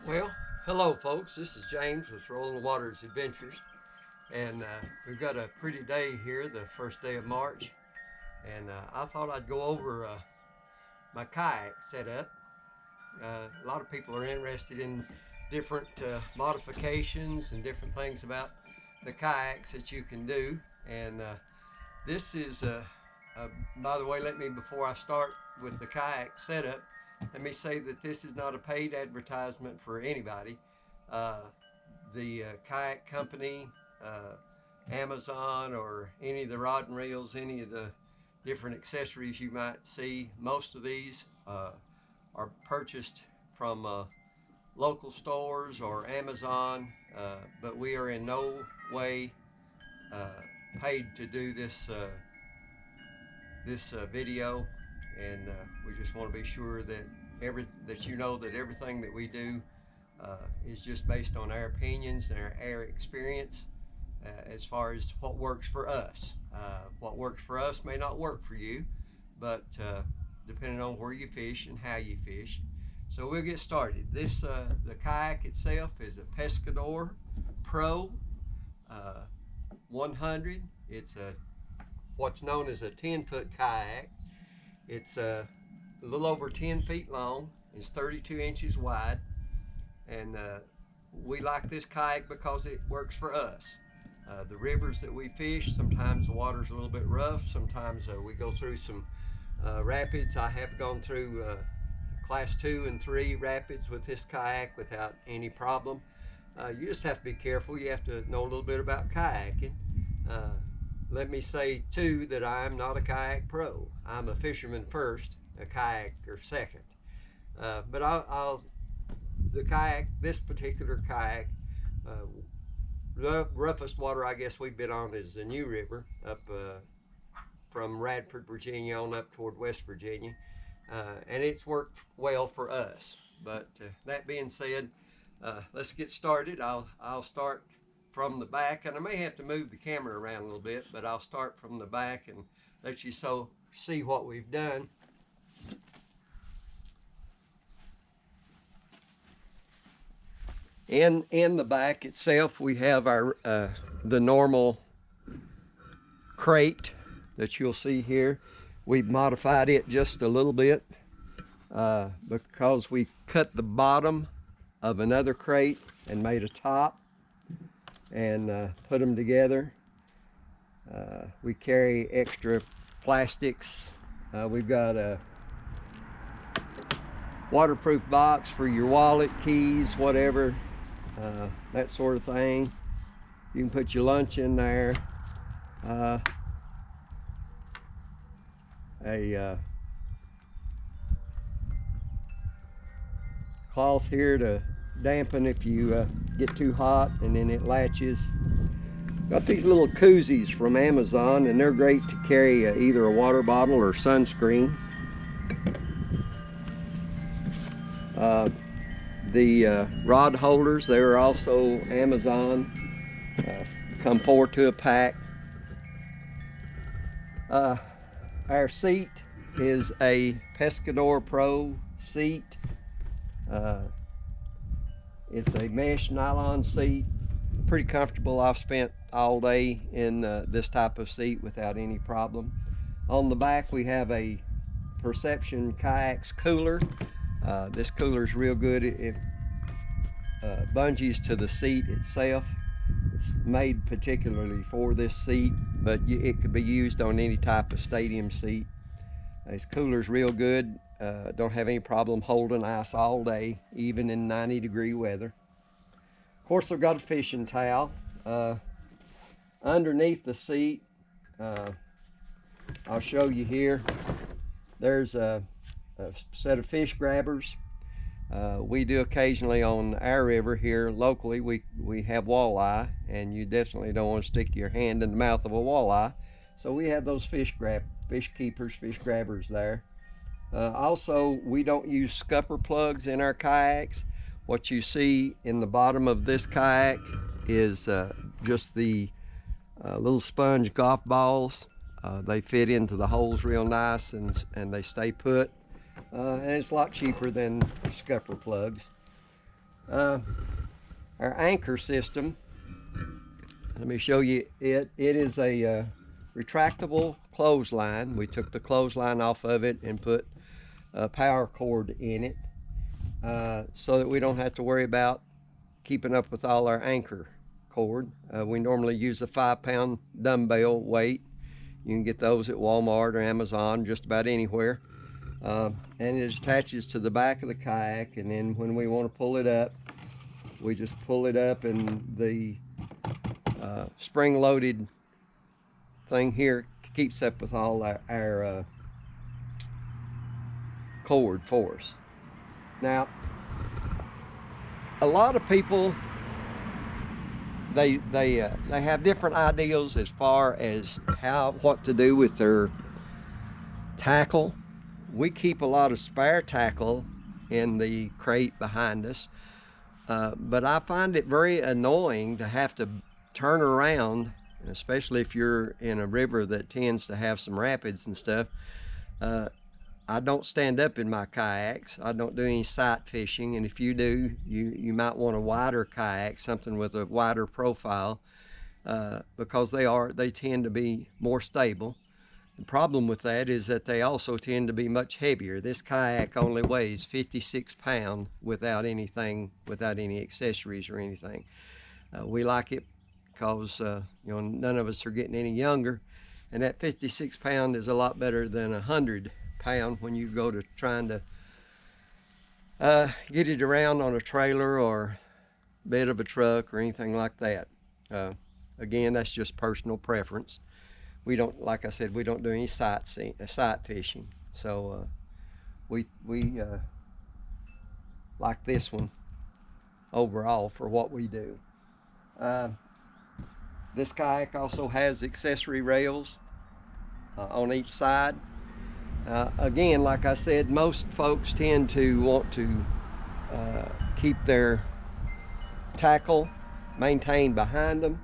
Well, hello folks, this is James with Rolling Waters Adventures, and we've got a pretty day here, the first day of March, and I thought I'd go over my kayak setup. A lot of people are interested in different modifications and different things about the kayaks that you can do, and this is, uh, by the way, before I start with the kayak setup, let me say that this is not a paid advertisement for anybody. Uh, the kayak company, uh, Amazon, or any of the rod and reels, any of the different accessories you might see, most of these are purchased from local stores or Amazon, but we are in no way uh, paid to do this video, and we just want to be sure that you know that everything that we do is just based on our opinions and our experience as far as what works for us. What works for us may not work for you, but depending on where you fish and how you fish. So we'll get started. The kayak itself is a Pescador Pro uh, 100. It's what's known as a 10-foot kayak. It's a little over 10 feet long. It's 32 inches wide, and we like this kayak because it works for us. The rivers that we fish, sometimes the water's a little bit rough. Sometimes we go through some rapids. I have gone through class 2 and 3 rapids with this kayak without any problem. You just have to be careful. You have to know a little bit about kayaking. Uh, Let me say too that I'm not a kayak pro. I'm a fisherman first, a kayaker second. But this particular kayak, the roughest water I guess we've been on is the New River up from Radford, Virginia on up toward West Virginia. And it's worked well for us. But that being said, let's get started. I'll start from the back, and I may have to move the camera around a little bit, but I'll start from the back and let you see what we've done. In the back itself, we have our the normal crate that you'll see here. We've modified it just a little bit because we cut the bottom of another crate and made a top and put them together. We carry extra plastics. We've got a waterproof box for your wallet, keys, whatever, that sort of thing. You can put your lunch in there. A cloth here to dampen if you get too hot, and then it latches. Got these little koozies from Amazon, and they're great to carry either a water bottle or sunscreen. The rod holders, they are also Amazon. Come 4 to a pack. Our seat is a Pescador Pro seat. It's a mesh nylon seat, pretty comfortable. I've spent all day in this type of seat without any problem. On the back we have a Perception Kayaks cooler. This cooler is real good. It bungees to the seat itself. It's made particularly for this seat, but it could be used on any type of stadium seat. This cooler's real good. Don't have any problem holding ice all day, even in 90-degree weather. Of course, I've got a fishing towel. Underneath the seat, I'll show you here, there's a set of fish grabbers. We do occasionally on our river here locally, we have walleye, and you definitely don't want to stick your hand in the mouth of a walleye. So we have those fish keepers, fish grabbers there. Also, we don't use scupper plugs in our kayaks. What you see in the bottom of this kayak is just the little sponge golf balls. They fit into the holes real nice, and they stay put. And it's a lot cheaper than scupper plugs. Our anchor system, let me show you it. It is a retractable clothesline. We took the clothesline off of it and put a power cord in it so that we don't have to worry about keeping up with all our anchor cord. We normally use a 5-pound dumbbell weight. You can get those at Walmart or Amazon, just about anywhere. And it attaches to the back of the kayak, and then when we want to pull it up, we just pull it up, and the spring-loaded thing here keeps up with all our cord for us. Now, a lot of people, they have different ideas as far as what to do with their tackle. We keep a lot of spare tackle in the crate behind us, but I find it very annoying to have to turn around, especially if you're in a river that tends to have some rapids and stuff. I don't stand up in my kayaks. I don't do any sight fishing, and if you do, you might want a wider kayak, something with a wider profile, because they tend to be more stable. The problem with that is that they also tend to be much heavier. This kayak only weighs 56 pounds without any accessories or anything. We like it because none of us are getting any younger, and that 56 pound is a lot better than 100 pound when you go to trying to get it around on a trailer or bed of a truck or anything like that. Again, that's just personal preference. We don't, like I said, we don't do any sight fishing, so we like this one overall for what we do. This kayak also has accessory rails on each side. Again, like I said, most folks tend to want to keep their tackle maintained behind them.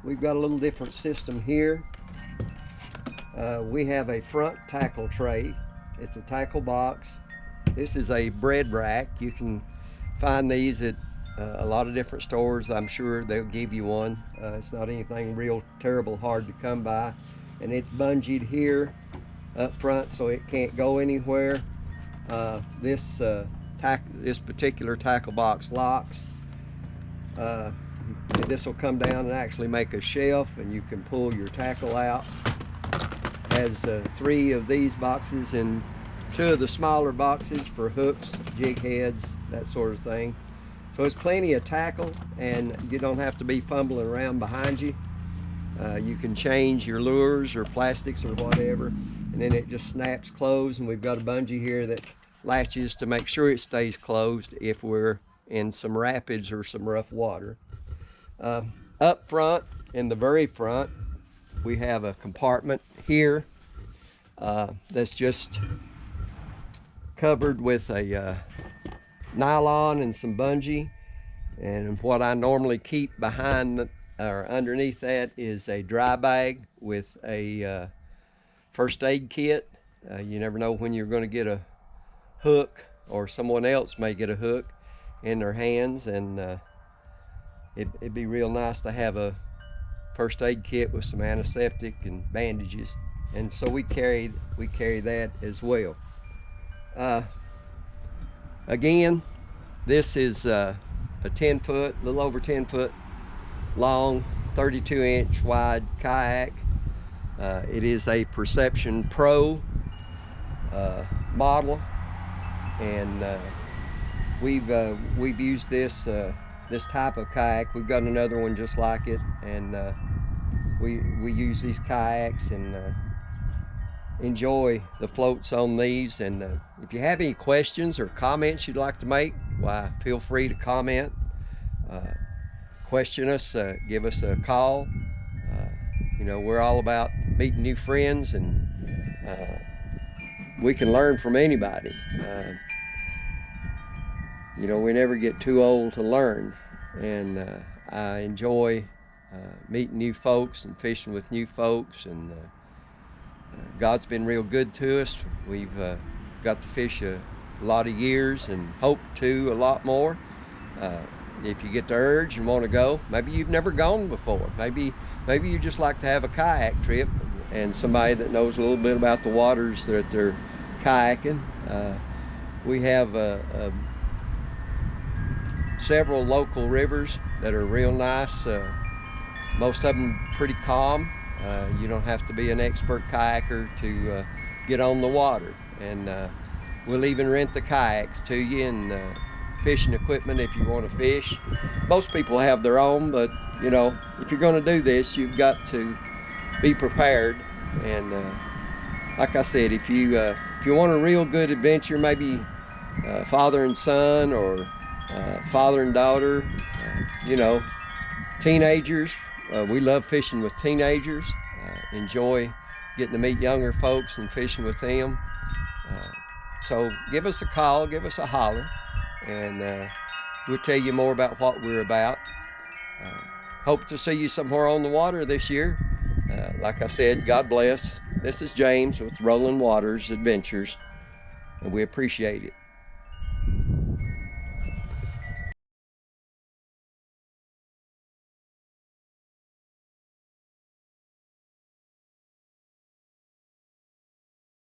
We've got a little different system here. We have a front tackle tray. It's a tackle box. This is a bread rack. You can find these at a lot of different stores. I'm sure they'll give you one. It's not anything real terrible hard to come by, and it's bungeed here up front so it can't go anywhere. This particular tackle box locks. This will come down and actually make a shelf, and you can pull your tackle out. Has 3 of these boxes and 2 of the smaller boxes for hooks, jig heads, that sort of thing. So it's plenty of tackle, and you don't have to be fumbling around behind you. You can change your lures or plastics or whatever, and then it just snaps closed, and we've got a bungee here that latches to make sure it stays closed if we're in some rapids or some rough water. Up front, in the very front, we have a compartment here that's just covered with a nylon and some bungee, and what I normally keep behind or underneath that is a dry bag with a first aid kit. You never know when you're going to get a hook, or someone else may get a hook in their hands, and it'd be real nice to have a first aid kit with some antiseptic and bandages, and so we carry that as well. Again, this is a 10-foot, a little over 10-foot long, 32-inch wide kayak. It is a Perception Pro model, and we've used this type of kayak. We've got another one just like it, and we use these kayaks and enjoy the floats on these. And if you have any questions or comments you'd like to make, why, feel free to comment, question us, give us a call. We're all about meeting new friends, and we can learn from anybody. We never get too old to learn, and I enjoy meeting new folks and fishing with new folks, and God's been real good to us. We've got to fish a lot of years and hope to a lot more, If you get the urge and want to go, maybe you've never gone before. Maybe you just like to have a kayak trip and somebody that knows a little bit about the waters that they're kayaking. We have several local rivers that are real nice. Most of them pretty calm. You don't have to be an expert kayaker to get on the water, and we'll even rent the kayaks to you and fishing equipment if you want to fish. Most people have their own, but you know, if you're going to do this, you've got to be prepared. And like I said, if you want a real good adventure, maybe father and son, or father and daughter, you know, teenagers. We love fishing with teenagers. Enjoy getting to meet younger folks and fishing with them. So give us a call, give us a holler, and we'll tell you more about what we're about. Hope to see you somewhere on the water this year. Like I said, God bless. This is James with Rolling Waters Adventures, and we appreciate it.